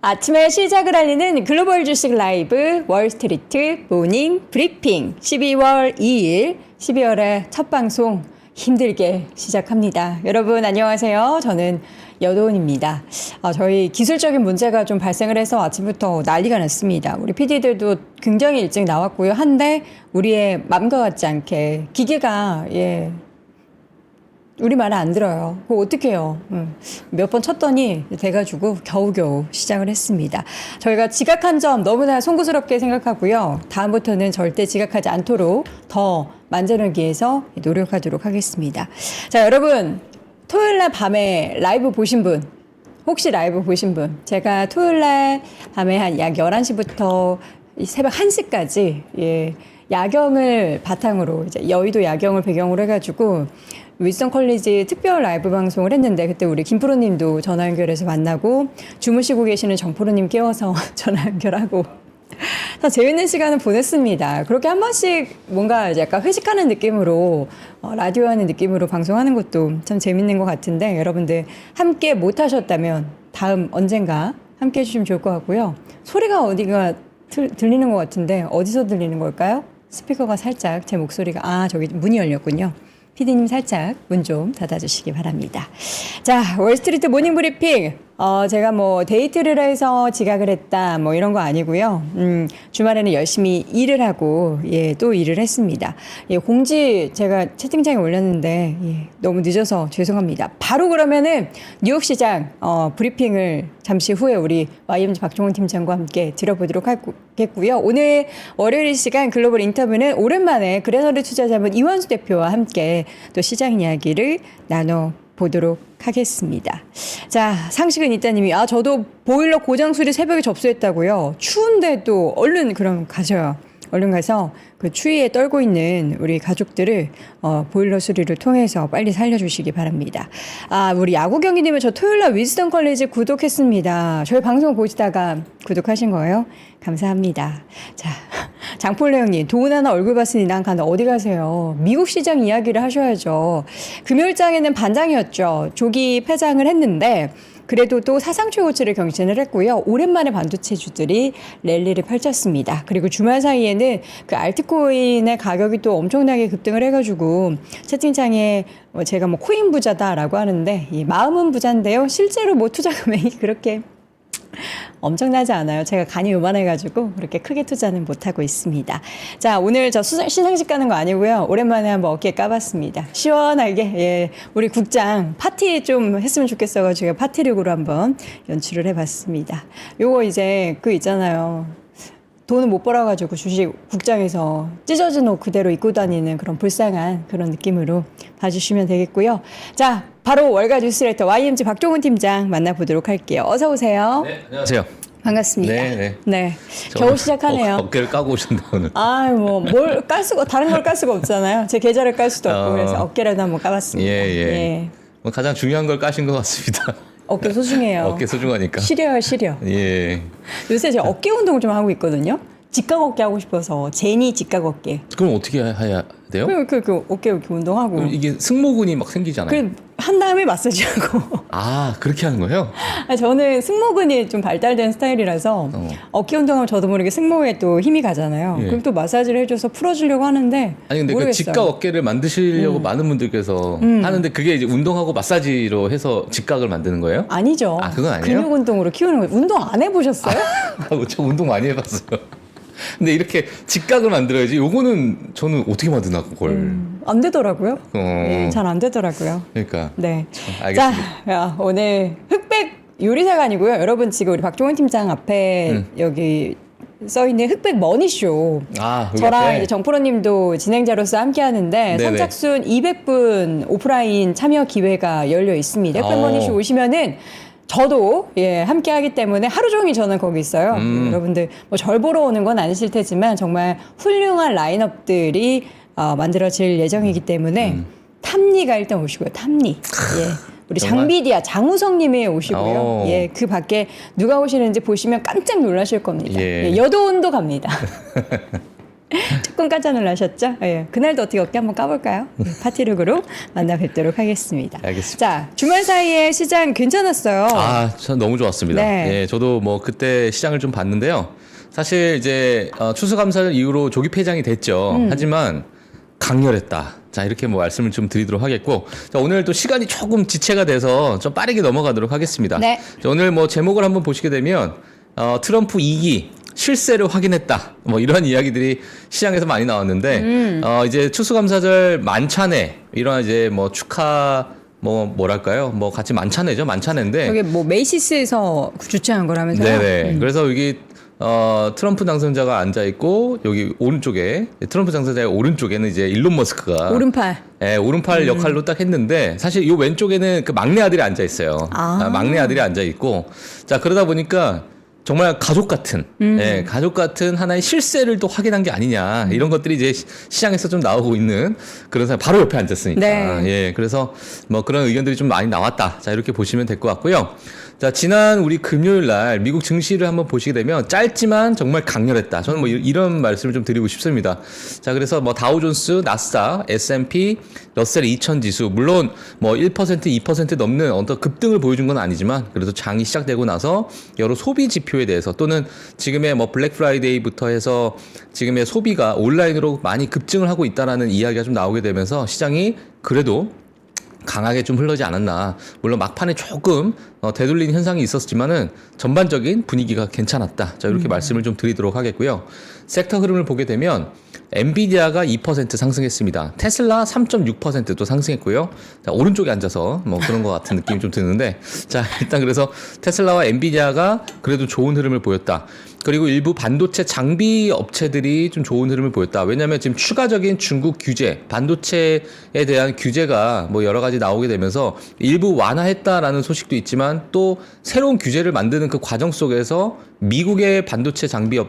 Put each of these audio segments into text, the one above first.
아침에 시작을 알리는 글로벌 주식 라이브 월스트리트 모닝 브리핑 12월 2일 12월의 첫 방송 힘들게 시작합니다. 여러분 안녕하세요. 저는 여도은입니다. 저희 기술적인 문제가 좀 발생을 해서 아침부터 난리가 났습니다. 우리 PD들도 굉장히 일찍 나왔고요. 한데 우리의 맘과 같지 않게 기계가 우리 말을 안 들어요. 그거 어떡해요. 몇 번 쳤더니 돼가지고 겨우겨우 시작을 했습니다. 저희가 지각한 점 너무나 송구스럽게 생각하고요. 다음부터는 절대 지각하지 않도록 더 만전을 위해서 노력하도록 하겠습니다. 자, 여러분 토요일날 밤에 라이브 보신 분, 혹시 라이브 보신 분, 제가 토요일날 밤에 한 약 11시부터 새벽 1시까지 야경을 바탕으로 이제 여의도 야경을 배경으로 해가지고 윌슨 컬리지 특별 라이브 방송을 했는데 그때 우리 김프로님도 전화 연결해서 만나고 주무시고 계시는 정프로님 깨워서 전화 연결하고 다 재밌는 시간을 보냈습니다. 그렇게 한 번씩 뭔가 이제 약간 회식하는 느낌으로 라디오 하는 느낌으로 방송하는 것도 참 재밌는 것 같은데 여러분들 함께 못 하셨다면 다음 언젠가 함께 해주시면 좋을 것 같고요. 소리가 어디가 들리는 것 같은데 어디서 들리는 걸까요? 스피커가 살짝 제 목소리가 저기 문이 열렸군요. PD님 살짝 문 좀 닫아주시기 바랍니다. 자, 월스트리트 모닝 브리핑. 제가 뭐 데이트를 해서 지각을 했다 뭐 이런 거 아니고요. 주말에는 열심히 일을 하고 또 일을 했습니다. 공지 제가 채팅창에 올렸는데 너무 늦어서 죄송합니다. 바로 그러면은 뉴욕 시장 브리핑을 잠시 후에 우리 YMG 박종훈 팀장과 함께 들어보도록 하겠고요. 오늘 월요일 시간 글로벌 인터뷰는 오랜만에 그레너리 투자자본 이완수 대표와 함께 또 시장 이야기를 나눠보도록 하겠습니다. 자, 상식은 이따님이 저도 보일러 고장 수리 새벽에 접수했다고요. 추운데도 얼른 그럼 가셔요. 얼른 가서 그 추위에 떨고 있는 우리 가족들을 보일러 수리를 통해서 빨리 살려주시기 바랍니다. 우리 야구 경기님은 저 토요일날 윈스턴 컬리지 구독했습니다. 저희 방송 보시다가 구독하신 거예요? 감사합니다. 자, 장폴레 형님, 돈 하나 얼굴 봤으니 난 간다. 어디 가세요? 미국 시장 이야기를 하셔야죠. 금요일장에는 반장이었죠. 조기 폐장을 했는데 그래도 또 사상 최고치를 경신을 했고요. 오랜만에 반도체주들이 랠리를 펼쳤습니다. 그리고 주말 사이에는 그 알트코인의 가격이 또 엄청나게 급등을 해가지고 채팅창에 제가 뭐 코인 부자다라고 하는데 마음은 부자인데요. 실제로 뭐 투자 금액이 그렇게 엄청나지 않아요. 제가 간이 요만해가지고 그렇게 크게 투자는 못하고 있습니다. 자, 오늘 저 시상식 가는 거 아니고요. 오랜만에 한번 어깨에 까봤습니다. 시원하게 우리 국장 파티 좀 했으면 좋겠어가지고 파티룩으로 한번 연출을 해봤습니다. 요거 이제 그 있잖아요. 돈을 못 벌어가지고 주식 국장에서 찢어진 옷 그대로 입고 다니는 그런 불쌍한 그런 느낌으로 봐주시면 되겠고요. 자, 바로 월가 뉴스레터 YMG 박종훈 팀장 만나보도록 할게요. 어서 오세요. 네, 안녕하세요. 반갑습니다. 네. 겨우 시작하네요. 어깨를 까고 오신다 오늘. 뭘 깔 수가 다른 걸 깔 수가 없잖아요. 제 계좌를 깔 수도 없고 그래서 어깨라도 한번 까봤습니다. 뭐 가장 중요한 걸 까신 것 같습니다. 어깨 소중해요. 어깨 소중하니까. 시려. 예. 요새 제가 어깨 운동을 좀 하고 있거든요. 직각 어깨 하고 싶어서 제니 직각 어깨. 그럼 어떻게 해야 돼요? 그 어깨 이렇게 운동하고. 그럼 이게 승모근이 막 생기잖아요. 한 다음에 마사지하고. 그렇게 하는 거예요? 저는 승모근이 좀 발달된 스타일이라서 어깨 운동하면 저도 모르게 승모에 또 힘이 가잖아요. 그럼 또 마사지를 해줘서 풀어주려고 하는데 아니 근데 모르겠어요. 그 직각 어깨를 만드시려고 많은 분들께서 하는데 그게 이제 운동하고 마사지로 해서 직각을 만드는 거예요? 아니죠. 그건 아니에요? 근육 운동으로 키우는 거예요. 운동 안 해보셨어요? 저 운동 많이 해봤어요. 근데 이렇게 직각을 만들어야지. 요거는 저는 어떻게 만드나 그걸. 안 되더라고요. 잘 안 되더라고요. 그러니까. 네. 알겠습니다. 자, 오늘 흑백 요리사가 아니고요. 여러분 지금 우리 박종훈 팀장 앞에 여기 써있는 흑백 머니쇼. 저랑 이제 정프로님도 진행자로서 함께 하는데 선착순 200분 오프라인 참여 기회가 열려 있습니다. 흑백 머니쇼 오시면은 저도 함께 하기 때문에 하루 종일 저는 거기 있어요. 여러분들 뭐 절 보러 오는 건 아니실 테지만 정말 훌륭한 라인업들이 만들어질 예정이기 때문에 탐니가 일단 오시고요. 탐니. 우리 장비디아 장우성님이 오시고요. 그 밖에 누가 오시는지 보시면 깜짝 놀라실 겁니다. 여도운도 갑니다. 조금 깜짝 놀라셨죠? 예. 그날도 어떻게 어깨 한번 까볼까요? 파티룩으로 만나 뵙도록 하겠습니다. 알겠습니다. 자, 주말 사이에 시장 괜찮았어요. 아, 전 너무 좋았습니다. 네. 예, 저도 뭐 그때 시장을 좀 봤는데요. 사실 이제 추수감사절 이후로 조기 폐장이 됐죠. 하지만 강렬했다. 자, 이렇게 뭐 말씀을 좀 드리도록 하겠고, 자, 오늘 또 시간이 조금 지체가 돼서 좀 빠르게 넘어가도록 하겠습니다. 네. 자, 오늘 뭐 제목을 한번 보시게 되면 트럼프 2기 실세를 확인했다. 뭐 이런 이야기들이 시장에서 많이 나왔는데 이제 추수감사절 만찬에 이런 이제 뭐 축하 뭐랄까요? 뭐 같이 만찬회죠. 만찬회인데 여기 뭐 메이시스에서 주최한 거라면서요? 네네. 그래서 여기 트럼프 당선자가 앉아 있고 여기 오른쪽에 트럼프 당선자의 오른쪽에는 이제 일론 머스크가 오른팔. 예, 오른팔 역할로 딱 했는데 사실 이 왼쪽에는 그 막내 아들이 앉아 있어요. 막내 아들이 앉아 있고 자 그러다 보니까 정말 가족 같은 예, 가족 같은 하나의 실세를 또 확인한 게 아니냐 이런 것들이 이제 시장에서 좀 나오고 있는 그런 사람 바로 옆에 앉았으니까 네. 예, 그래서 뭐 그런 의견들이 좀 많이 나왔다. 자 이렇게 보시면 될 것 같고요. 자, 지난 우리 금요일 날 미국 증시를 한번 보시게 되면 짧지만 정말 강렬했다. 저는 뭐 이런 말씀을 좀 드리고 싶습니다. 자, 그래서 뭐 다우존스, 나스닥, S&P, 러셀 2000 지수, 물론 뭐 1%, 2% 넘는 어떤 급등을 보여준 건 아니지만 그래도 장이 시작되고 나서 여러 소비 지표에 대해서 또는 지금의 뭐 블랙 프라이데이부터 해서 지금의 소비가 온라인으로 많이 급증을 하고 있다라는 이야기가 좀 나오게 되면서 시장이 그래도 강하게 좀 흘러지 않았나. 물론 막판에 조금 되돌리는 현상이 있었지만은 전반적인 분위기가 괜찮았다. 자, 이렇게 말씀을 좀 드리도록 하겠고요. 섹터 흐름을 보게 되면 엔비디아가 2% 상승했습니다. 테슬라 3.6%도 상승했고요. 자, 오른쪽에 앉아서 뭐 그런 것 같은 느낌이 좀 드는데 자, 일단 그래서 테슬라와 엔비디아가 그래도 좋은 흐름을 보였다. 그리고 일부 반도체 장비 업체들이 좀 좋은 흐름을 보였다. 왜냐하면 지금 추가적인 중국 규제, 반도체에 대한 규제가 뭐 여러 가지 나오게 되면서 일부 완화했다라는 소식도 있지만 또 새로운 규제를 만드는 그 과정 속에서 미국의 반도체 장비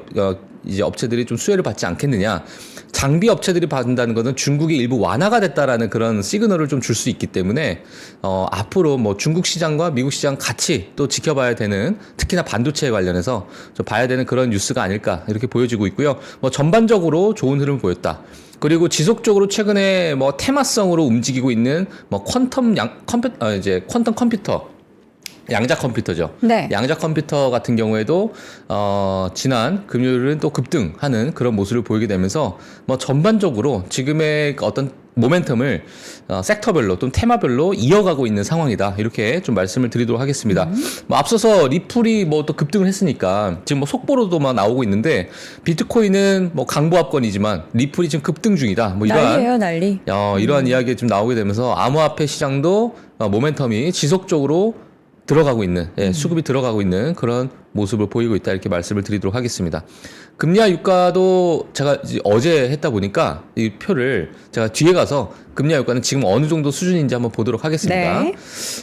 이제 업체들이 좀 수혜를 받지 않겠느냐. 장비 업체들이 받는다는 것은 중국이 일부 완화가 됐다라는 그런 시그널을 좀 줄 수 있기 때문에 앞으로 뭐 중국 시장과 미국 시장 같이 또 지켜봐야 되는 특히나 반도체에 관련해서 좀 봐야 되는 그런 뉴스가 아닐까 이렇게 보여지고 있고요. 뭐 전반적으로 좋은 흐름을 보였다. 그리고 지속적으로 최근에 뭐 테마성으로 움직이고 있는 뭐 퀀텀 컴퓨터 양자 컴퓨터죠. 네. 양자 컴퓨터 같은 경우에도 지난 금요일은 또 급등하는 그런 모습을 보이게 되면서 뭐 전반적으로 지금의 어떤 모멘텀을 섹터별로 또는 테마별로 이어가고 있는 상황이다. 이렇게 좀 말씀을 드리도록 하겠습니다. 뭐 앞서서 리플이 뭐 또 급등을 했으니까 지금 뭐 속보로도 막 나오고 있는데 비트코인은 뭐 강보합권이지만 리플이 지금 급등 중이다. 뭐 난리예요, 난리. 이러한 이야기가 좀 나오게 되면서 암호화폐 시장도 모멘텀이 지속적으로 들어가고 있는 수급이 들어가고 있는 그런 모습을 보이고 있다 이렇게 말씀을 드리도록 하겠습니다. 금리와 유가도 제가 어제 했다 보니까 이 표를 제가 뒤에 가서 금리와 유가는 지금 어느 정도 수준인지 한번 보도록 하겠습니다. 네.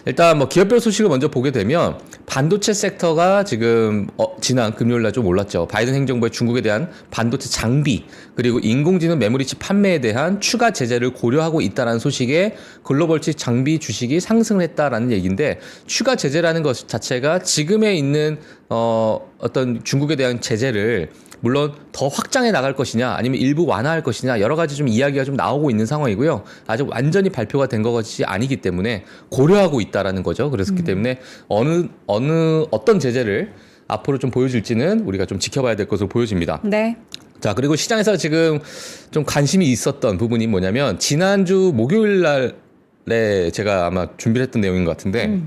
일단 뭐 기업별 소식을 먼저 보게 되면 반도체 섹터가 지금 지난 금요일 날 좀 올랐죠. 바이든 행정부의 중국에 대한 반도체 장비 그리고 인공지능 메모리칩 판매에 대한 추가 제재를 고려하고 있다는 소식에 글로벌칩 장비 주식이 상승을 했다라는 얘기인데 추가 제재라는 것 자체가 지금에 있는 어떤 중국에 대한 제재를 물론 더 확장해 나갈 것이냐 아니면 일부 완화할 것이냐 여러 가지 좀 이야기가 좀 나오고 있는 상황이고요. 아직 완전히 발표가 된 것이 아니기 때문에 고려하고 있다라는 거죠. 그렇기 때문에 어떤 제재를 앞으로 좀 보여줄지는 우리가 좀 지켜봐야 될 것으로 보여집니다. 네. 자, 그리고 시장에서 지금 좀 관심이 있었던 부분이 뭐냐면 지난주 목요일 날에 제가 아마 준비를 했던 내용인 것 같은데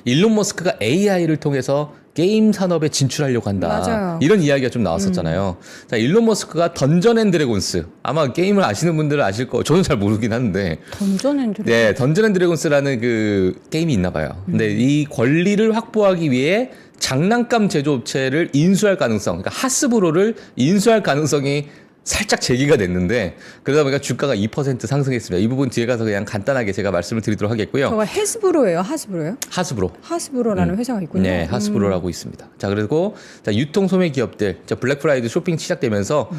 일론 머스크가 AI를 통해서 게임 산업에 진출하려고 한다. 맞아요. 이런 이야기가 좀 나왔었잖아요. 자, 일론 머스크가 던전 앤 드래곤스. 아마 게임을 아시는 분들은 아실 거. 저는 잘 모르긴 하는데. 던전 앤 드래곤. 네, 던전 앤 드래곤스라는 그 게임이 있나 봐요. 근데 이 권리를 확보하기 위해 장난감 제조업체를 인수할 가능성, 그러니까 하스브로를 인수할 가능성이 살짝 제기가 됐는데 그러다 보니까 주가가 2% 상승했습니다. 이 부분 뒤에 가서 그냥 간단하게 제가 말씀을 드리도록 하겠고요. 저거 헤스브로예요, 하스브로요? 하스브로. 하스브로라는 회사가 있군요. 네, 하스브로라고 있습니다. 자, 그리고 유통 소매 기업들, 블랙 프라이드 쇼핑 시작되면서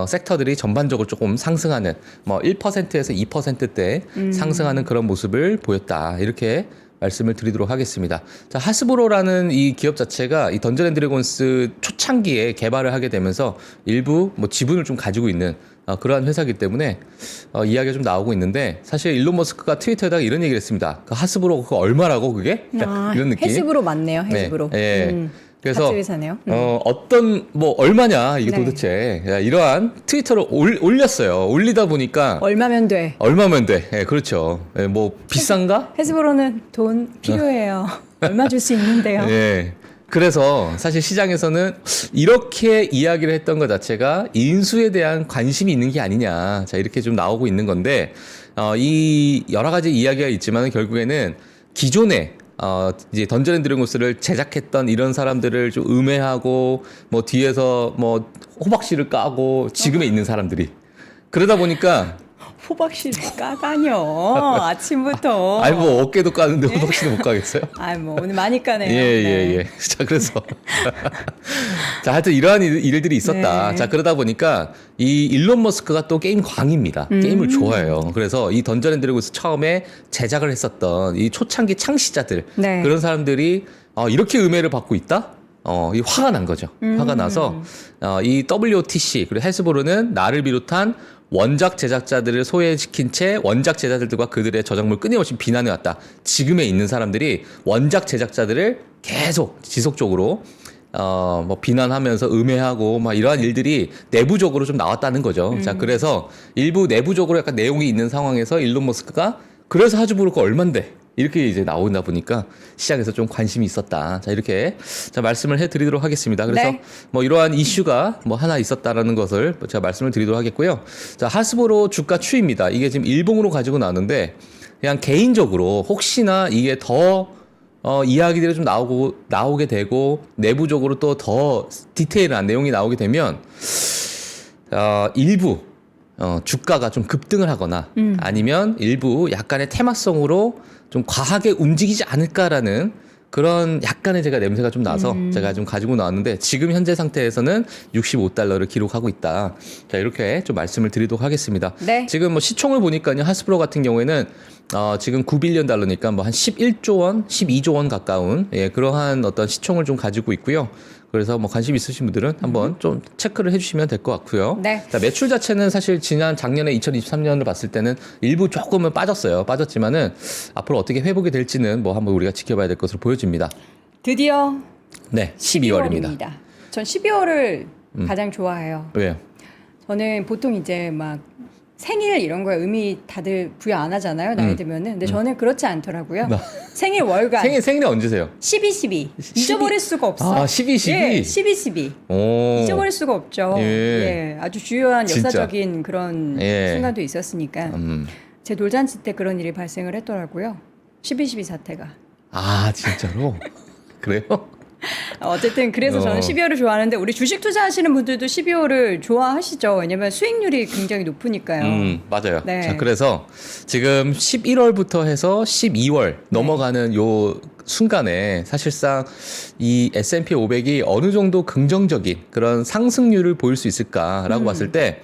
섹터들이 전반적으로 조금 상승하는 뭐 1%에서 2%대 상승하는 그런 모습을 보였다. 이렇게 말씀을 드리도록 하겠습니다. 자, 하스브로라는 이 기업 자체가 이 던전 앤 드래곤스 초창기에 개발을 하게 되면서 일부 뭐 지분을 좀 가지고 있는 그러한 회사이기 때문에 이야기가 좀 나오고 있는데, 사실 일론 머스크가 트위터에다가 이런 얘기를 했습니다. 그 하스브로 그거 얼마라고 그게? 이런 느낌. 해스브로 맞네요. 해스브로. 네. 그래서 같이 회사네요. 어떤 뭐 얼마냐 이게 네. 도대체, 이러한 트위터를 올렸어요. 올리다 보니까 얼마면 돼? 얼마면 돼? 예, 그렇죠. 예, 뭐 비싼가? 해스브로는 돈 필요해요. 얼마 줄 수 있는데요. 예. 그래서 사실 시장에서는 이렇게 이야기를 했던 것 자체가 인수에 대한 관심이 있는 게 아니냐. 자, 이렇게 좀 나오고 있는 건데, 이 여러 가지 이야기가 있지만 결국에는 기존에 이제 던전 앤 드래곤스를 제작했던 이런 사람들을 좀 음해하고 뭐 뒤에서 뭐 호박씨를 까고 지금에 있는 사람들이, 그러다 보니까 호박씨를 까다녀. 아침부터. 아니 뭐 어깨도 까는데 호박씨도 못 까겠어요? 아이 뭐 오늘 많이 까네요. 예. 자, 그래서 자, 하여튼 이러한 일들이 있었다. 네. 자, 그러다 보니까 이 일론 머스크가 또 게임 광입니다. 게임을 좋아해요. 그래서 이 던전 앤 드래곤스 처음에 제작을 했었던 이 초창기 창시자들, 네. 그런 사람들이 이렇게 음해를 받고 있다? 이 화가 난 거죠. 화가 나서 이 WOTC 그리고 해스브로는 나를 비롯한 원작 제작자들을 소외시킨 채 원작 제작자들과 그들의 저작물 끊임없이 비난해왔다. 지금에 있는 사람들이 원작 제작자들을 계속 지속적으로 뭐 비난하면서 음해하고 막 이러한 일들이 내부적으로 좀 나왔다는 거죠. 자, 그래서 일부 내부적으로 약간 내용이 있는 상황에서 일론 머스크가 그래서 하즈브로가 얼만데 이렇게 이제 나오다 보니까 시장에서 좀 관심이 있었다. 자, 이렇게 자 말씀을 해드리도록 하겠습니다. 그래서 네. 뭐 이러한 이슈가 뭐 하나 있었다라는 것을 제가 말씀을 드리도록 하겠고요. 자, 하스브로 주가 추이입니다. 이게 지금 일봉으로 가지고 나왔는데, 그냥 개인적으로 혹시나 이게 더 이야기들이 좀 나오게 되고 내부적으로 또 더 디테일한 내용이 나오게 되면 일부 주가가 좀 급등을 하거나 아니면 일부 약간의 테마성으로 좀 과하게 움직이지 않을까라는 그런 약간의 제가 냄새가 좀 나서 제가 좀 가지고 나왔는데, 지금 현재 상태에서는 65달러를 기록하고 있다. 자, 이렇게 좀 말씀을 드리도록 하겠습니다. 네. 지금 뭐 시총을 보니까요, 하스브로 같은 경우에는 지금 9빌리언 달러니까 뭐 한 11조 원, 12조 원 가까운 그러한 어떤 시총을 좀 가지고 있고요. 그래서 뭐 관심 있으신 분들은 한번 좀 체크를 해주시면 될 것 같고요. 네. 자, 매출 자체는 사실 작년에 2023년을 봤을 때는 일부 조금은 빠졌지만은 앞으로 어떻게 회복이 될지는 뭐 한번 우리가 지켜봐야 될 것으로 보여집니다. 드디어 네, 12월입니다. 전 12월을 가장 좋아해요. 왜요? 저는 보통 이제 막 생일 이런 거에 의미 다들 부여 안 하잖아요. 나이 들면은. 근데 저는 그렇지 않더라고요. 생일 월간. 생일이 언제세요? 12 잊어버릴 수가 없어. 12. 예, 12 오. 잊어버릴 수가 없죠. 예. 예, 아주 주요한 진짜. 역사적인 그런 예. 순간도 있었으니까 제 돌잔치 때 그런 일이 발생을 했더라고요. 12 사태가. 아, 진짜로? 그래요? 어쨌든 그래서 저는 12월을 좋아하는데, 우리 주식 투자하시는 분들도 12월을 좋아하시죠. 왜냐면 수익률이 굉장히 높으니까요. 맞아요. 네. 자, 그래서 지금 11월부터 해서 12월 넘어가는 요 순간에 사실상 이 S&P 500이 어느 정도 긍정적인 그런 상승률을 보일 수 있을까라고 봤을 때,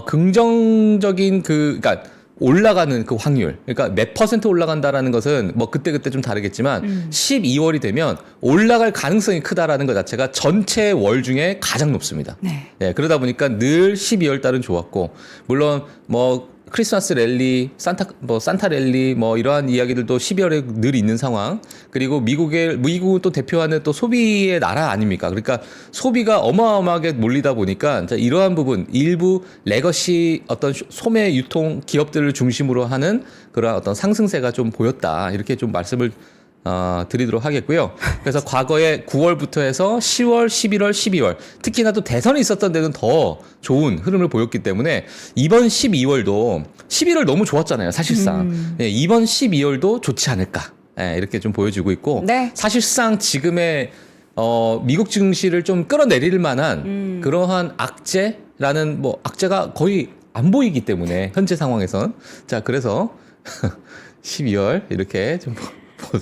긍정적인 그러니까 올라가는 그 확률, 그러니까 몇 퍼센트 올라간다라는 것은 뭐 그때그때 좀 다르겠지만 12월이 되면 올라갈 가능성이 크다라는 것 자체가 전체 월 중에 가장 높습니다. 네. 예, 그러다 보니까 늘 12월 달은 좋았고, 물론 뭐 크리스마스 랠리, 산타 랠리 뭐 이러한 이야기들도 12월에 늘 있는 상황. 그리고 미국을 또 대표하는 또 소비의 나라 아닙니까? 그러니까 소비가 어마어마하게 몰리다 보니까 자, 이러한 부분 일부 레거시 어떤 소매 유통 기업들을 중심으로 하는 그런 어떤 상승세가 좀 보였다. 이렇게 좀 말씀을 드리도록 하겠고요. 그래서 과거에 9월부터 해서 10월, 11월, 12월, 특히나 또 대선이 있었던 데는 더 좋은 흐름을 보였기 때문에 이번 12월도 11월 너무 좋았잖아요, 사실상. 예, 이번 12월도 좋지 않을까. 예, 이렇게 좀 보여지고 있고, 네. 사실상 지금의 미국 증시를 좀 끌어내릴 만한 그러한 악재라는 뭐 악재가 거의 안 보이기 때문에 현재 상황에선 자, 그래서 12월 이렇게 좀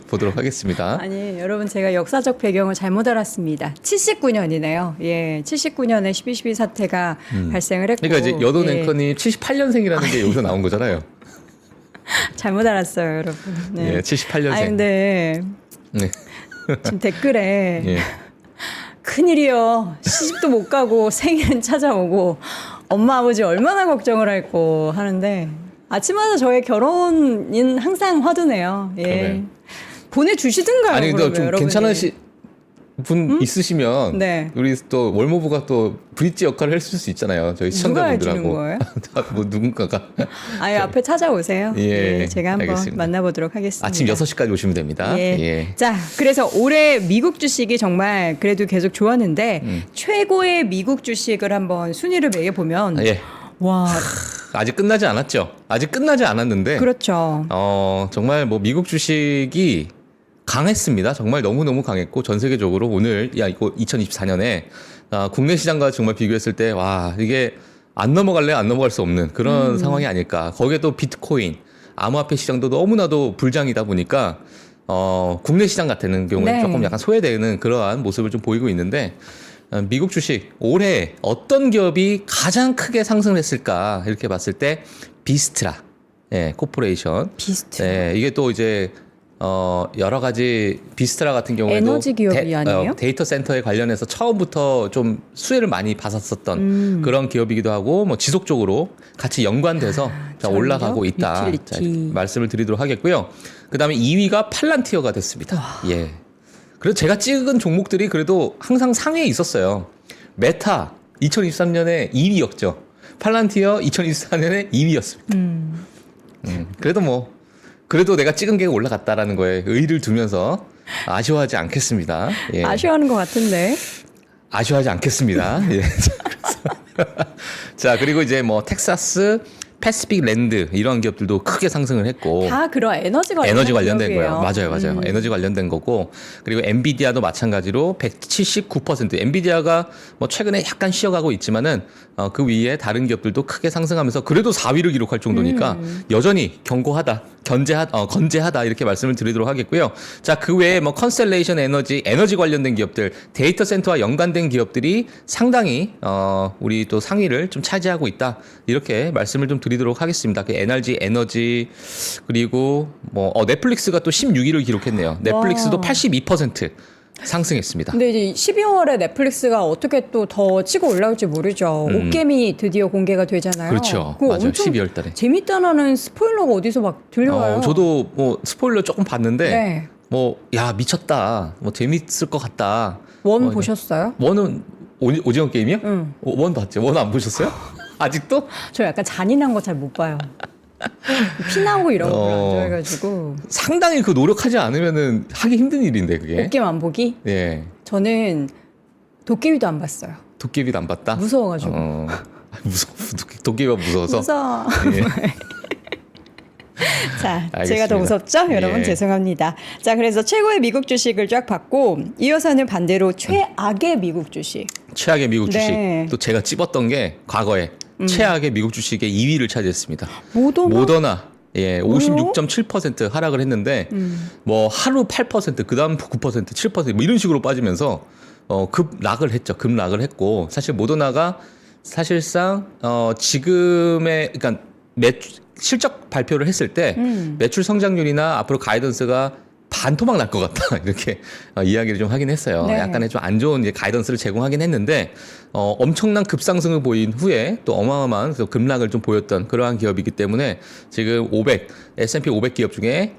보도록 하겠습니다. 아니, 여러분, 제가 역사적 배경을 잘못 알았습니다. 79년이네요. 예, 79년에 12 사태가 발생을 했고. 그러니까 이제 여돈 예. 앵커님 78년생이라는 게 여기서 나온 거잖아요. 잘못 알았어요, 여러분. 네. 예, 78년생. 아 근데 네. 지금 댓글에 예. 큰일이요. 시집도 못 가고 생일은 찾아오고 엄마 아버지 얼마나 걱정을 할고 하는데 아침마다 저의 결혼인 항상 화두네요. 예. 그러네. 보내주시든가요. 아니, 근데 그러면 좀 여러분이. 괜찮으신 분 있으시면 네. 우리 또 월모부가 또 브릿지 역할을 해줄 수 있잖아요. 저희 누가 해주는 시청자분들하고. 거예요? 뭐 누군가가. 아예 앞에 찾아오세요. 예, 예, 제가 한번 알겠습니다. 만나보도록 하겠습니다. 아침 6시까지 오시면 됩니다. 예. 예. 자, 그래서 올해 미국 주식이 정말 그래도 계속 좋았는데 최고의 미국 주식을 한번 순위를 매겨보면 예. 와, 아직 끝나지 않았죠. 아직 끝나지 않았는데 그렇죠. 정말 뭐 미국 주식이 강했습니다. 정말 너무너무 강했고 전 세계적으로 오늘 이거 2024년에 국내 시장과 정말 비교했을 때 와, 이게 안 넘어갈 수 없는 그런 상황이 아닐까. 거기에 또 비트코인, 암호화폐 시장도 너무나도 불장이다 보니까 국내 시장 같은 경우는 네. 조금 약간 소외되는 그러한 모습을 좀 보이고 있는데 미국 주식 올해 어떤 기업이 가장 크게 상승을 했을까 이렇게 봤을 때 비스트라 코퍼레이션 비스트. 이게 또 이제 여러 가지 비스트라 같은 경우에도 에너지 기업이 아니에요? 데이터 센터에 관련해서 처음부터 좀 수혜를 많이 받았었던 그런 기업이기도 하고 뭐 지속적으로 같이 연관돼서 자, 전력, 올라가고 있다. 자, 유틸리티. 말씀을 드리도록 하겠고요. 그다음에 2위가 팔란티어가 됐습니다. 예. 그래서 제가 찍은 종목들이 그래도 항상 상위에 있었어요. 메타 2023년에 2위였죠. 팔란티어 2024년에 2위였습니다. 그래도 내가 찍은 게 올라갔다라는 거에 의의를 두면서 아쉬워하지 않겠습니다. 예. 아쉬워하는 것 같은데. 아쉬워하지 않겠습니다. 예. 자, 그리고 이제 뭐 텍사스, 패시픽 랜드 이런 기업들도 크게 상승을 했고 다 그런 에너지 관련된 기업이에요. 거예요. 맞아요. 에너지 관련된 거고 그리고 엔비디아도 마찬가지로 179%. 엔비디아가 뭐 최근에 약간 쉬어가고 있지만은 그 위에 다른 기업들도 크게 상승하면서 그래도 4위를 기록할 정도니까 여전히 건재하다 이렇게 말씀을 드리도록 하겠고요. 자, 그 외에 뭐 컨스텔레이션 에너지 관련된 기업들, 데이터 센터와 연관된 기업들이 상당히 우리 또 상위를 좀 차지하고 있다 이렇게 말씀을 좀 드리도록 하겠습니다. 그 NRG 에너지 그리고 뭐 넷플릭스가 또 16위를 기록했네요. 넷플릭스도 와. 82% 상승했습니다. 근데 이제 12월에 넷플릭스가 어떻게 또 더 치고 올라올지 모르죠. 옥게임이 드디어 공개가 되잖아요. 그렇죠. 그거 맞아요. 엄청 12월 달에. 재밌다라는 스포일러가 어디서 막 들려와요. 저도 뭐 스포일러 조금 봤는데 네. 뭐 야 미쳤다. 뭐 재밌을 것 같다. 원 보셨어요? 원은 오징어 게임이요? 응. 원 봤죠. 원 안 보셨어요? 아직도? 저 약간 잔인한 거 잘 못 봐요. 피 나오고 이런 거 별로 안 좋아해가지고. 상당히 그 노력하지 않으면은 하기 힘든 일인데 그게. 옥게임 안 보기? 예. 저는 도깨비도 안 봤어요. 도깨비도 안 봤다. 무서워가지고. 무서워. 도깨비가 무서워서. 무서워. 예. 자, 알겠습니다. 제가 더 무섭죠? 여러분 예. 죄송합니다. 자, 그래서 최고의 미국 주식을 쫙 봤고 이어서는 반대로 최악의 미국 주식. 최악의 미국 주식. 네. 또 제가 찝었던 게 과거에 최악의 미국 주식의 2위를 차지했습니다. 모더나? 예, 56.7% 하락을 했는데 뭐 하루 8%, 그다음 9%, 7%뭐 이런 식으로 빠지면서 급락을 했죠. 급락을 했고 사실 모더나가 사실상 지금의 그러니까 실적 발표를 했을 때 매출 성장률이나 앞으로 가이던스가 반토막 날 것 같다 이렇게 이야기를 좀 하긴 했어요. 네. 약간의 좀 안 좋은 이제 가이던스를 제공하긴 했는데 엄청난 급상승을 보인 후에 또 어마어마한 급락을 좀 보였던 그러한 기업이기 때문에 지금 S&P 500 기업 중에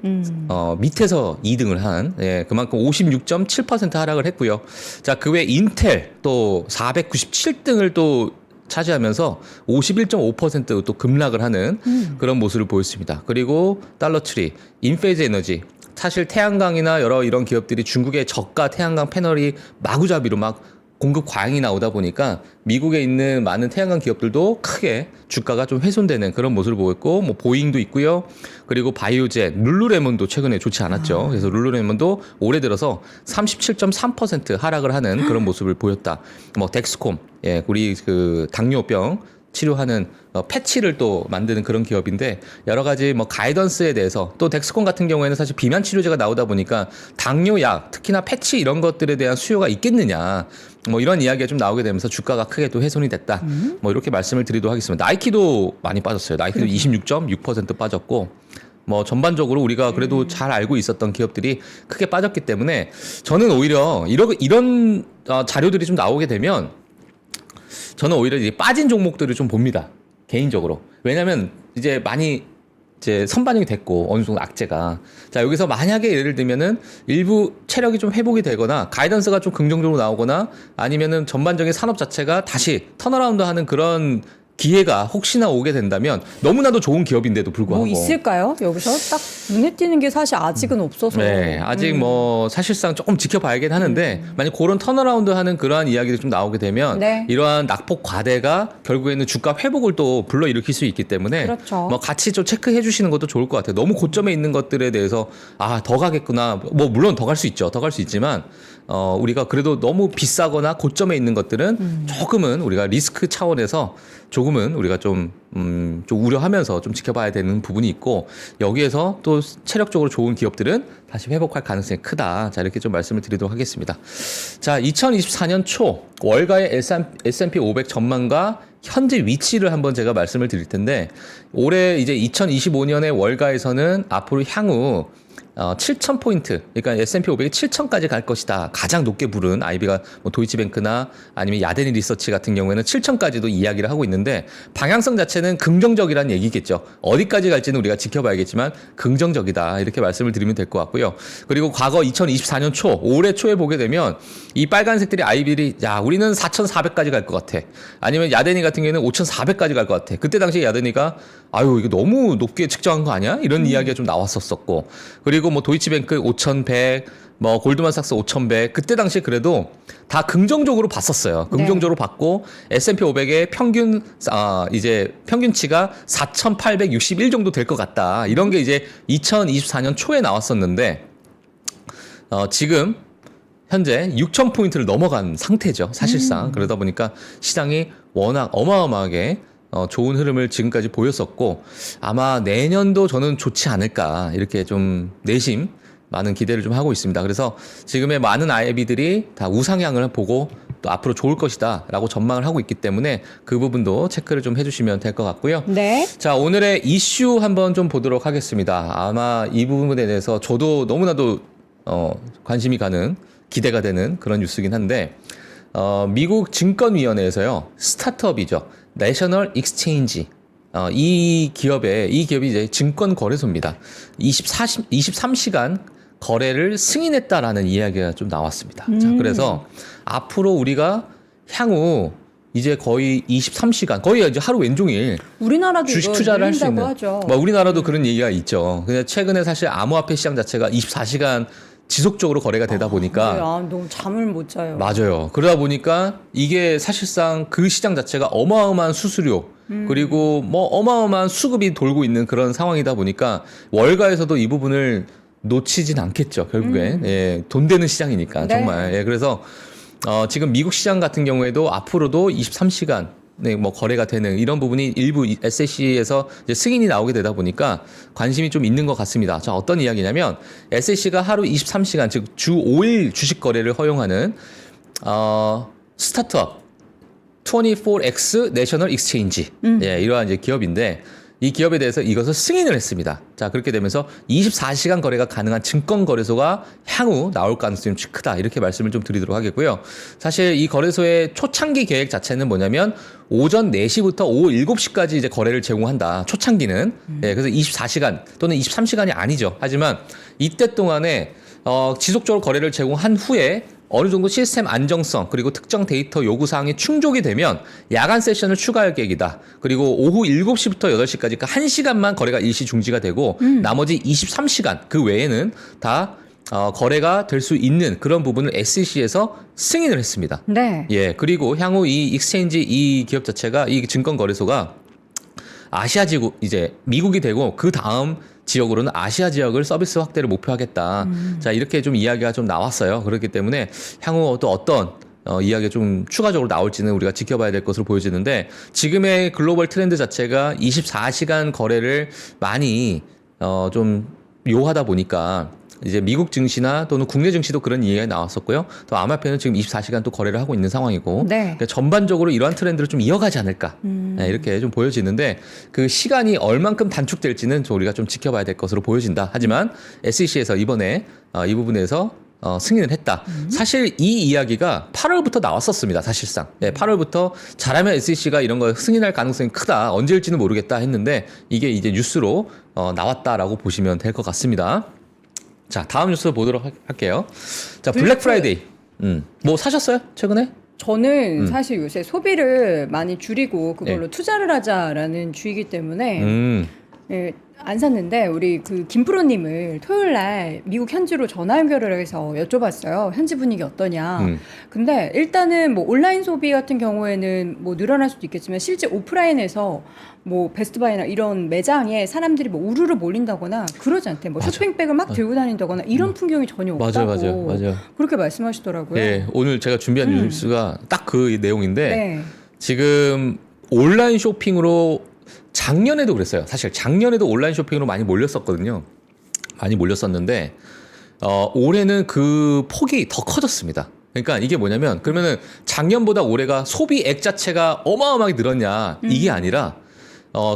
밑에서 2등을 한 그만큼 56.7% 하락을 했고요. 자, 그 외 인텔 또 497등을 또 차지하면서 51.5%또 급락을 하는 그런 모습을 보였습니다. 그리고 달러트리, 인페이즈 에너지 사실 태양광이나 여러 이런 기업들이 중국의 저가 태양광 패널이 마구잡이로 막 공급 과잉이 나오다 보니까 미국에 있는 많은 태양광 기업들도 크게 주가가 좀 훼손되는 그런 모습을 보였고 뭐 보잉도 있고요. 그리고 바이오젯, 룰루레몬도 최근에 좋지 않았죠. 그래서 룰루레몬도 올해 들어서 37.3% 하락을 하는 그런 모습을 보였다. 뭐 덱스콤, 우리 그 당뇨병 치료하는 패치를 또 만드는 그런 기업인데 여러 가지 뭐 가이던스에 대해서 또 덱스콘 같은 경우에는 사실 비만 치료제가 나오다 보니까 당뇨약 특히나 패치 이런 것들에 대한 수요가 있겠느냐 뭐 이런 이야기가 좀 나오게 되면서 주가가 크게 또 훼손이 됐다. 뭐 이렇게 말씀을 드리도록 하겠습니다. 나이키도 많이 빠졌어요. 나이키도 26.6% 빠졌고 뭐 전반적으로 우리가 그래도 잘 알고 있었던 기업들이 크게 빠졌기 때문에 저는 오히려 이런 자료들이 좀 나오게 되면 저는 오히려 이제 빠진 종목들을 좀 봅니다. 개인적으로. 왜냐면 이제 많이 이제 선반영이 됐고 어느 정도 악재가 자 여기서 만약에 예를 들면은 일부 체력이 좀 회복이 되거나 가이던스가 좀 긍정적으로 나오거나 아니면은 전반적인 산업 자체가 다시 턴어라운드 하는 그런 기회가 혹시나 오게 된다면 너무나도 좋은 기업인데도 불구하고 뭐 있을까요? 여기서 딱 눈에 띄는 게 사실 아직은 없어서. 네, 아직 뭐 사실상 조금 지켜봐야긴 하는데 만약 그런 턴어라운드 하는 그러한 이야기들이 좀 나오게 되면 네. 이러한 낙폭 과대가 결국에는 주가 회복을 또 불러일으킬 수 있기 때문에 그렇죠. 뭐 같이 좀 체크해 주시는 것도 좋을 것 같아요. 너무 고점에 있는 것들에 대해서 더 가겠구나. 뭐 물론 더 갈 수 있죠. 더 갈 수 있지만 우리가 그래도 너무 비싸거나 고점에 있는 것들은 조금은 우리가 리스크 차원에서 조금은 우리가 좀 우려하면서 좀 지켜봐야 되는 부분이 있고 여기에서 또 체력적으로 좋은 기업들은 다시 회복할 가능성이 크다. 자, 이렇게 좀 말씀을 드리도록 하겠습니다. 자, 2024년 초 월가의 S&P 500 전망과 현재 위치를 한번 제가 말씀을 드릴 텐데 올해 이제 2025년의 월가에서는 앞으로 향후 7,000포인트, 그러니까 S&P 500이 7,000까지 갈 것이다. 가장 높게 부른 IB가 뭐 도이치뱅크나 아니면 야데니 리서치 같은 경우에는 7,000까지도 이야기를 하고 있는데 방향성 자체는 긍정적이라는 얘기겠죠. 어디까지 갈지는 우리가 지켜봐야겠지만 긍정적이다. 이렇게 말씀을 드리면 될 것 같고요. 그리고 과거 2024년 초, 올해 초에 보게 되면 이 빨간색들이 IB들이 우리는 4,400까지 갈 것 같아. 아니면 야데니 같은 경우에는 5,400까지 갈 것 같아. 그때 당시에 야데니가 이거 너무 높게 측정한 거 아니야? 이런 이야기가 좀 나왔었었고. 그리고 뭐 도이치뱅크 5,100, 뭐 골드만삭스 5,100 그때 당시에 그래도 다 긍정적으로 봤었어요. 긍정적으로 봤고 S&P 500의 평균 이제 평균치가 4,861 정도 될 것 같다. 이런 게 이제 2024년 초에 나왔었는데 지금 현재 6,000포인트를 넘어간 상태죠. 사실상. 그러다 보니까 시장이 워낙 어마어마하게 좋은 흐름을 지금까지 보였었고 아마 내년도 저는 좋지 않을까 이렇게 좀 내심 많은 기대를 좀 하고 있습니다. 그래서 지금의 많은 IB들이 다 우상향을 보고 또 앞으로 좋을 것이다 라고 전망을 하고 있기 때문에 그 부분도 체크를 좀 해주시면 될 것 같고요. 네. 자, 오늘의 이슈 한번 좀 보도록 하겠습니다. 아마 이 부분에 대해서 저도 너무나도 관심이 가는 기대가 되는 그런 뉴스긴 한데 미국 증권위원회에서요 스타트업이죠. 내셔널 익스체인지 이 기업이 이제 증권 거래소입니다. 23시간 거래를 승인했다라는 이야기가 좀 나왔습니다. 자, 그래서 앞으로 우리가 향후 이제 거의 23시간 거의 이제 하루 왼종일 우리나라도 주식 투자를 할 수 있는 하죠. 뭐 우리나라도 그런 얘기가 있죠. 근데 최근에 사실 암호화폐 시장 자체가 24시간 지속적으로 거래가 되다 보니까 너무 잠을 못 자요. 맞아요. 그러다 보니까 이게 사실상 그 시장 자체가 어마어마한 수수료 그리고 뭐 어마어마한 수급이 돌고 있는 그런 상황이다 보니까 월가에서도 이 부분을 놓치진 않겠죠. 결국엔 예, 돈 되는 시장이니까 네. 정말. 예, 그래서 지금 미국 시장 같은 경우에도 앞으로도 23시간 네, 뭐 거래가 되는 이런 부분이 일부 SEC에서 이제 승인이 나오게 되다 보니까 관심이 좀 있는 것 같습니다. 자, 어떤 이야기냐면 SEC가 하루 23시간 즉 주 5일 주식 거래를 허용하는 스타트업 24X 내셔널 익스체인지 예, 이러한 이제 기업인데 이 기업에 대해서 이것을 승인을 했습니다. 자, 그렇게 되면서 24시간 거래가 가능한 증권 거래소가 향후 나올 가능성이 좀 크다. 이렇게 말씀을 좀 드리도록 하겠고요. 사실 이 거래소의 초창기 계획 자체는 뭐냐면 오전 4시부터 오후 7시까지 이제 거래를 제공한다. 초창기는. 예, 그래서 24시간 또는 23시간이 아니죠. 하지만 이때 동안에 지속적으로 거래를 제공한 후에 어느 정도 시스템 안정성 그리고 특정 데이터 요구사항이 충족이 되면 야간 세션을 추가할 계획이다. 그리고 오후 7시부터 8시까지 그 1시간만 거래가 일시 중지가 되고 나머지 23시간 그 외에는 다 거래가 될 수 있는 그런 부분을 SEC에서 승인을 했습니다. 네. 예, 그리고 향후 이 익스체인지 이 기업 자체가 이 증권 거래소가 아시아 지구 이제 미국이 되고 그 다음 지역으로는 아시아 지역을 서비스 확대를 목표하겠다. 자, 이렇게 좀 이야기가 좀 나왔어요. 그렇기 때문에 향후 또 어떤 이야기가 좀 추가적으로 나올지는 우리가 지켜봐야 될 것으로 보여지는데 지금의 글로벌 트렌드 자체가 24시간 거래를 많이 좀 요하다 보니까 이제 미국 증시나 또는 국내 증시도 그런 이야기가 나왔었고요. 또 암호화폐는 지금 24시간 또 거래를 하고 있는 상황이고 네. 그러니까 전반적으로 이러한 트렌드를 좀 이어가지 않을까 네, 이렇게 좀 보여지는데 그 시간이 얼만큼 단축될지는 좀 우리가 좀 지켜봐야 될 것으로 보여진다. 하지만 SEC에서 이번에 이 부분에서 승인을 했다. 사실 이 이야기가 8월부터 나왔었습니다. 사실상. 네, 8월부터 잘하면 SEC가 이런 거 승인할 가능성이 크다. 언제일지는 모르겠다 했는데 이게 이제 뉴스로 나왔다라고 보시면 될 것 같습니다. 자, 다음 뉴스 보도록 할게요. 자, 블랙 프라이데이. 뭐 사셨어요? 최근에? 저는 사실 요새 소비를 많이 줄이고 그걸로 네. 투자를 하자라는 주의이기 때문에 음. 예, 안 샀는데 우리 그 김프로님을 토요일 날 미국 현지로 전화 연결을 해서 여쭤봤어요. 현지 분위기 어떠냐. 근데 일단은 뭐 온라인 소비 같은 경우에는 뭐 늘어날 수도 있겠지만 실제 오프라인에서 뭐 베스트바이나 이런 매장에 사람들이 뭐 우르르 몰린다거나 그러지 않대. 뭐 맞아. 쇼핑백을 막 들고 다닌다거나 이런 풍경이 전혀 없다고 맞아요. 그렇게 말씀하시더라고요. 예, 오늘 제가 준비한 뉴스가 딱 그 내용인데 네. 지금 온라인 쇼핑으로 작년에도 그랬어요. 사실 작년에도 온라인 쇼핑으로 많이 몰렸었거든요. 많이 몰렸었는데 올해는 그 폭이 더 커졌습니다. 그러니까 이게 뭐냐면 그러면은 작년보다 올해가 소비액 자체가 어마어마하게 늘었냐 이게 아니라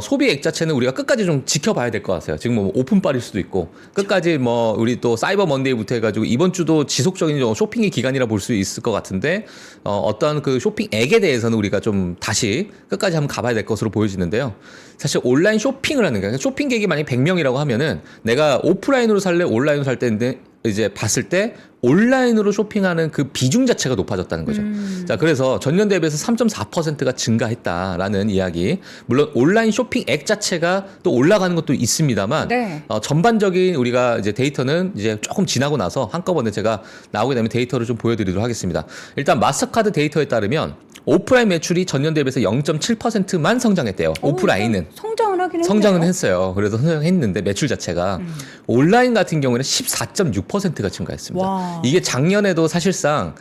소비액 자체는 우리가 끝까지 좀 지켜봐야 될 것 같아요. 지금 뭐 오픈빨일 수도 있고 끝까지 뭐 우리 또 사이버 먼데이부터 해가지고 이번 주도 지속적인 쇼핑의 기간이라 볼 수 있을 것 같은데 어떤 그 쇼핑액에 대해서는 우리가 좀 다시 끝까지 한번 가봐야 될 것으로 보여지는데요. 사실 온라인 쇼핑을 하는 거예요. 쇼핑객이 만약에 100명이라고 하면은 내가 오프라인으로 살래 온라인으로 살 때인데 이제 봤을 때 온라인으로 쇼핑하는 그 비중 자체가 높아졌다는 거죠. 자, 그래서 전년 대비해서 3.4%가 증가했다라는 이야기. 물론 온라인 쇼핑액 자체가 또 올라가는 것도 있습니다만 네. 전반적인 우리가 이제 데이터는 이제 조금 지나고 나서 한꺼번에 제가 나오게 되면 데이터를 좀 보여드리도록 하겠습니다. 일단 마스터카드 데이터에 따르면 오프라인 매출이 전년 대비해서 0.7%만 성장했대요. 오프라인은. 성장을 하긴 했네요. 성장은 했어요. 그래서 성장했는데 매출 자체가 온라인 같은 경우에는 14.6%가 증가했습니다. 와. 이게 작년에도 사실상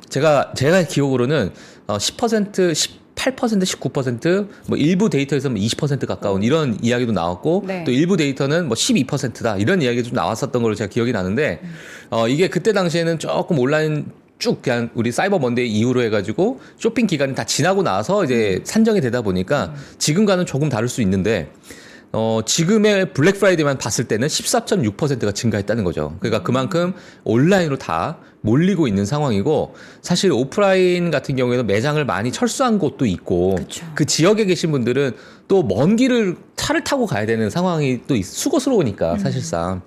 제가 기억으로는 10%, 18%, 19%뭐 일부 데이터에서는 20% 가까운 이런 이야기도 나왔고 네. 또 일부 데이터는 뭐 12%다 이런 이야기도 좀 나왔었던 걸로 제가 기억이 나는데 이게 그때 당시에는 조금 온라인 쭉 그냥 우리 사이버 먼데이 이후로 해가지고 쇼핑 기간이 다 지나고 나서 이제 산정이 되다 보니까 지금과는 조금 다를 수 있는데 지금의 블랙 프라이데이만 봤을 때는 14.6%가 증가했다는 거죠. 그러니까 그만큼 온라인으로 다 몰리고 있는 상황이고 사실 오프라인 같은 경우에는 매장을 많이 철수한 곳도 있고 그쵸. 그 지역에 계신 분들은 또 먼 길을 차를 타고 가야 되는 상황이 또 수고스러우니까 사실상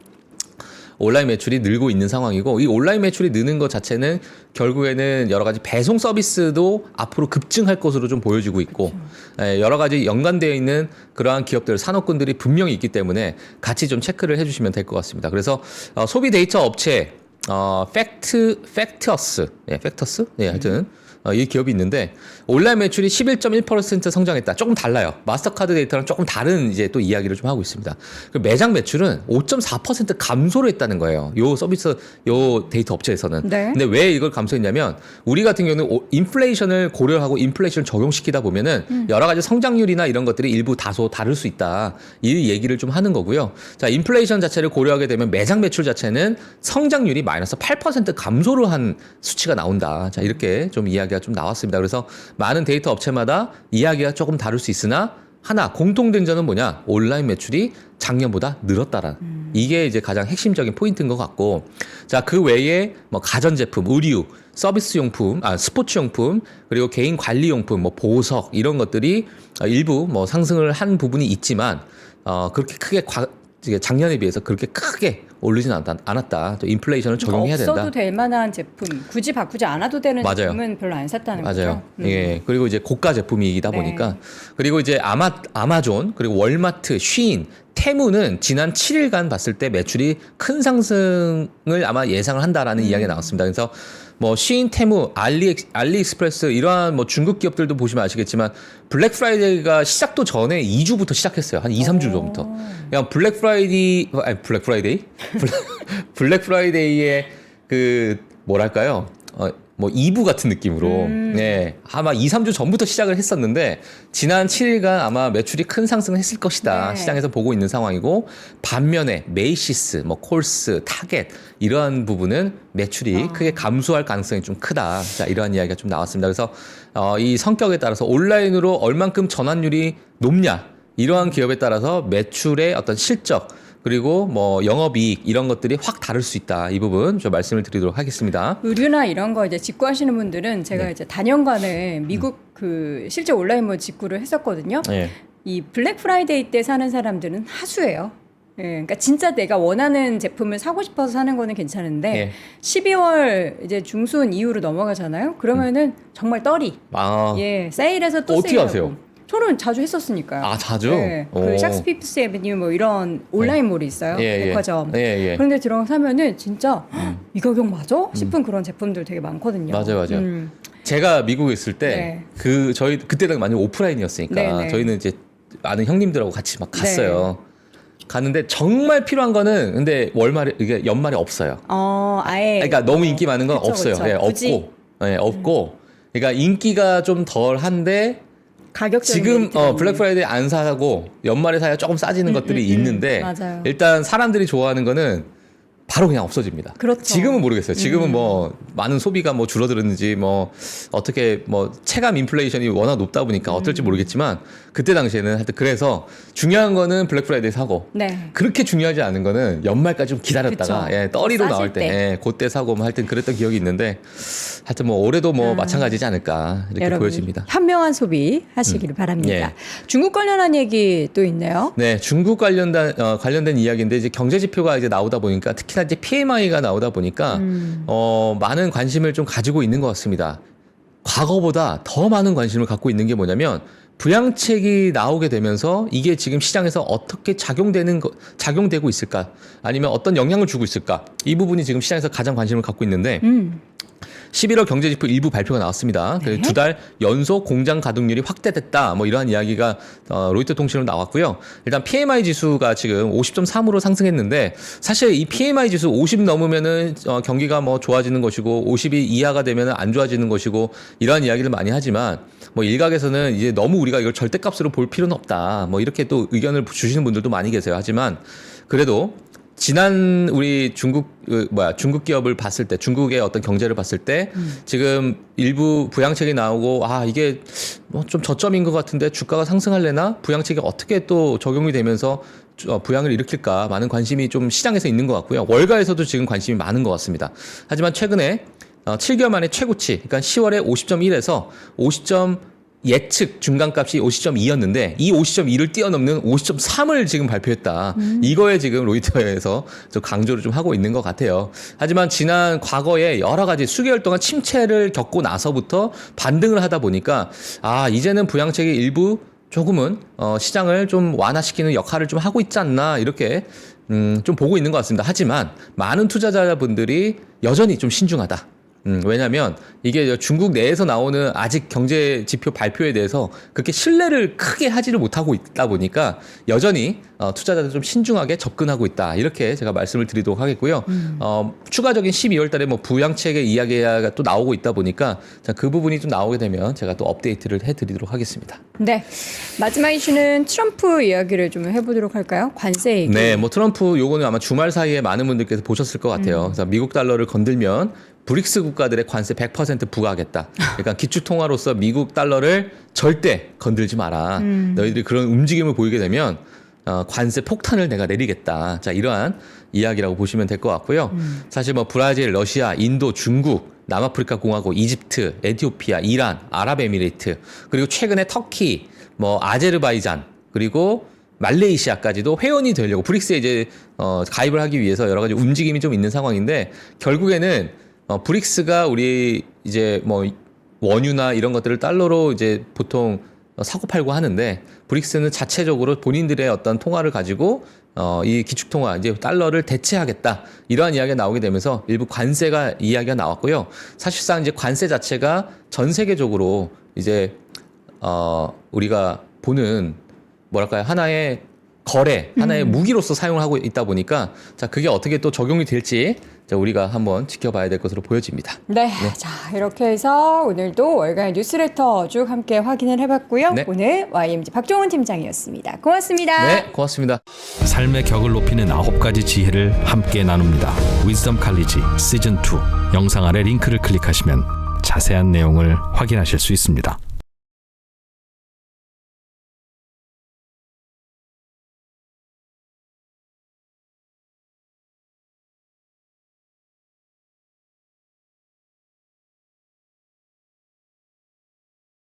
온라인 매출이 늘고 있는 상황이고 이 온라인 매출이 느는 것 자체는 결국에는 여러 가지 배송 서비스도 앞으로 급증할 것으로 좀 보여지고 있고 여러 가지 연관되어 있는 그러한 기업들 산업군들이 분명히 있기 때문에 같이 좀 체크를 해주시면 될 것 같습니다. 그래서 소비 데이터 업체 팩터스 하여튼 이 기업이 있는데 온라인 매출이 11.1% 성장했다. 조금 달라요. 마스터카드 데이터랑 조금 다른 이제 또 이야기를 좀 하고 있습니다. 그 매장 매출은 5.4% 감소를 했다는 거예요. 요 서비스 요 데이터 업체에서는. 네. 근데 왜 이걸 감소했냐면 우리 같은 경우는 인플레이션을 고려하고 인플레이션을 적용시키다 보면은 여러 가지 성장률이나 이런 것들이 일부 다소 다를 수 있다. 이 얘기를 좀 하는 거고요. 자, 인플레이션 자체를 고려하게 되면 매장 매출 자체는 성장률이 마이너스 8% 감소를 한 수치가 나온다. 자, 이렇게 좀 이야기가 좀 나왔습니다. 그래서 많은 데이터 업체마다 이야기가 조금 다를 수 있으나 하나 공통된 점은 뭐냐? 온라인 매출이 작년보다 늘었다라는 이게 이제 가장 핵심적인 포인트인 것 같고 자, 그 외에 뭐 가전제품, 의류, 서비스용품, 스포츠용품 그리고 개인 관리용품, 뭐 보석 이런 것들이 일부 뭐 상승을 한 부분이 있지만 그렇게 크게 작년에 비해서 그렇게 크게 오르진 않았다. 또 인플레이션을 적용해야 된다. 없어도 될 만한 제품, 굳이 바꾸지 않아도 되는 맞아요. 제품은 별로 안 샀다는 거죠. 맞아요. 예. 그리고 이제 고가 제품이다 네. 보니까 그리고 이제 아마존 그리고 월마트, 쉬인, 테무는 지난 7일간 봤을 때 매출이 큰 상승을 아마 예상을 한다라는 이야기가 나왔습니다. 그래서 뭐 쉬인, 테무, 알리익스프레스 이러한 뭐 중국 기업들도 보시면 아시겠지만 블랙 프라이데이가 시작도 전에 2주부터 시작했어요. 한 2, 3주 전부터. 그냥 블랙 프라이데이의 그 뭐랄까요? 뭐 2부 같은 느낌으로 네, 아마 2, 3주 전부터 시작을 했었는데 지난 7일간 아마 매출이 큰 상승을 했을 것이다. 네. 시장에서 보고 있는 상황이고 반면에 메이시스, 뭐 콜스, 타겟 이러한 부분은 매출이 크게 감소할 가능성이 좀 크다. 자, 이러한 이야기가 좀 나왔습니다. 그래서 이 성격에 따라서 온라인으로 얼만큼 전환율이 높냐 이러한 기업에 따라서 매출의 어떤 실적 그리고 뭐 영업이익 이런 것들이 확 다를 수 있다. 이 부분 좀 말씀을 드리도록 하겠습니다. 의류나 이런 거 이제 직구하시는 분들은 제가 네. 이제 다년간에 미국 그 실제 온라인몰 직구를 했었거든요. 네. 이 블랙 프라이데이 때 사는 사람들은 하수예요. 예, 그러니까 진짜 내가 원하는 제품을 사고 싶어서 사는 거는 괜찮은데 예. 12월 이제 중순 이후로 넘어가잖아요. 그러면은 정말 떨이. 아, 예, 세일해서 또 어떻게 세일하고. 하세요? 저는 자주 했었으니까요. 아, 자주? 네, 오. 그 샥스 피프스 에비뉴 뭐 이런 온라인몰이 있어요. 백화점. 예, 예. 그런데 들어가면은 진짜 이 가격 맞아? 싶은 그런 제품들 되게 많거든요. 맞아요, 맞아요. 제가 미국에 있을 때 네. 저희 그때는 많이 오프라인이었으니까 네, 네. 저희는 이제 아는 형님들하고 같이 막 갔어요. 갔는데 정말 필요한 거는 근데 월말에 이게 연말에 없어요. 아예. 그러니까 너무 인기 많은 건 그쵸, 없어요. 그쵸. 예, 굳이. 없고, 예, 없고. 그러니까 인기가 좀 덜한데 가격적인 지금 메리트가 블랙 있는. 프라이데이 안 사고 연말에 사야 조금 싸지는 것들이 있는데 맞아요. 일단 사람들이 좋아하는 거는 바로 그냥 없어집니다. 그렇죠. 지금은 모르겠어요. 지금은 뭐 많은 소비가 뭐 줄어들었는지 뭐 어떻게 뭐 체감 인플레이션이 워낙 높다 보니까 어떨지 모르겠지만 그때 당시에는 하여튼 그래서 중요한 거는 블랙 프라이데이 사고 네. 그렇게 중요하지 않은 거는 연말까지 좀 기다렸다가 그쵸. 예, 떨이로 싸질 나올 때, 때. 예, 그때 사고 뭐 하여튼 그랬던 기억이 있는데 하여튼 뭐 올해도 뭐 마찬가지지 않을까 이렇게 여러분, 보여집니다. 현명한 소비 하시기를 바랍니다. 예. 중국 관련한 얘기 또 있네요. 네, 중국 관련된 이야기인데 이제 경제 지표가 이제 나오다 보니까 특히나 이제 PMI가 나오다 보니까 많은 관심을 좀 가지고 있는 것 같습니다. 과거보다 더 많은 관심을 갖고 있는 게 뭐냐면 부양책이 나오게 되면서 이게 지금 시장에서 어떻게 작용되고 있을까? 아니면 어떤 영향을 주고 있을까? 이 부분이 지금 시장에서 가장 관심을 갖고 있는데 11월 경제지표 일부 발표가 나왔습니다. 네. 2달 연속 공장 가동률이 확대됐다. 뭐 이러한 이야기가 로이터 통신으로 나왔고요. 일단 PMI 지수가 지금 50.3으로 상승했는데 사실 이 PMI 지수 50 넘으면은 경기가 뭐 좋아지는 것이고 50이 이하가 되면은 안 좋아지는 것이고 이러한 이야기를 많이 하지만 뭐 일각에서는 이제 너무 우리가 이걸 절대값으로 볼 필요는 없다. 뭐 이렇게 또 의견을 주시는 분들도 많이 계세요. 하지만 그래도 지난 우리 중국 기업을 봤을 때 중국의 어떤 경제를 봤을 때 지금 일부 부양책이 나오고 이게 뭐 좀 저점인 것 같은데 주가가 상승할래나 부양책이 어떻게 또 적용이 되면서 부양을 일으킬까 많은 관심이 좀 시장에서 있는 것 같고요. 월가에서도 지금 관심이 많은 것 같습니다. 하지만 최근에 7개월 만에 최고치 그러니까 10월에 50.1에서 50. 예측 중간값이 50.2였는데 이 50.2를 뛰어넘는 50.3을 지금 발표했다. 이거에 지금 로이터에서 좀 강조를 좀 하고 있는 것 같아요. 하지만 지난 과거에 여러 가지 수개월 동안 침체를 겪고 나서부터 반등을 하다 보니까 이제는 부양책의 일부 조금은 시장을 좀 완화시키는 역할을 좀 하고 있지 않나 이렇게 좀 보고 있는 것 같습니다. 하지만 많은 투자자분들이 여전히 좀 신중하다. 왜냐하면 이게 중국 내에서 나오는 아직 경제 지표 발표에 대해서 그렇게 신뢰를 크게 하지를 못하고 있다 보니까 여전히 투자자들 좀 신중하게 접근하고 있다 이렇게 제가 말씀을 드리도록 하겠고요. 추가적인 12월 달에 뭐 부양책의 이야기가 또 나오고 있다 보니까 그 부분이 좀 나오게 되면 제가 또 업데이트를 해드리도록 하겠습니다. 네. 마지막 이슈는 트럼프 이야기를 좀 해보도록 할까요? 관세 얘기. 네, 뭐 트럼프 요거는 아마 주말 사이에 많은 분들께서 보셨을 것 같아요. 그래서 미국 달러를 건들면 브릭스 국가들의 관세 100% 부과하겠다. 그러니까 기축통화로서 미국 달러를 절대 건들지 마라. 너희들이 그런 움직임을 보이게 되면 관세 폭탄을 내가 내리겠다. 자, 이러한 이야기라고 보시면 될 것 같고요. 사실 뭐 브라질, 러시아, 인도, 중국, 남아프리카 공화국, 이집트, 에티오피아, 이란, 아랍에미레이트, 그리고 최근에 터키, 뭐 아제르바이잔, 그리고 말레이시아까지도 회원이 되려고 브릭스에 이제 가입을 하기 위해서 여러 가지 움직임이 좀 있는 상황인데 결국에는 브릭스가 우리 이제 뭐 원유나 이런 것들을 달러로 이제 보통 사고 팔고 하는데 브릭스는 자체적으로 본인들의 어떤 통화를 가지고 이 기축통화 이제 달러를 대체하겠다 이러한 이야기가 나오게 되면서 일부 관세가 이야기가 나왔고요. 사실상 이제 관세 자체가 전 세계적으로 이제 우리가 보는 뭐랄까요 하나의 거래 하나의 무기로서 사용을 하고 있다 보니까 자 그게 어떻게 또 적용이 될지 자 우리가 한번 지켜봐야 될 것으로 보여집니다. 네. 자, 이렇게 해서 오늘도 월간 뉴스레터 쭉 함께 확인을 해봤고요. 네. 오늘 YMG 박종훈 팀장이었습니다. 고맙습니다. 네, 고맙습니다. 삶의 격을 높이는 9가지 지혜를 함께 나눕니다. 위즈덤 칼리지 시즌 2 영상 아래 링크를 클릭하시면 자세한 내용을 확인하실 수 있습니다.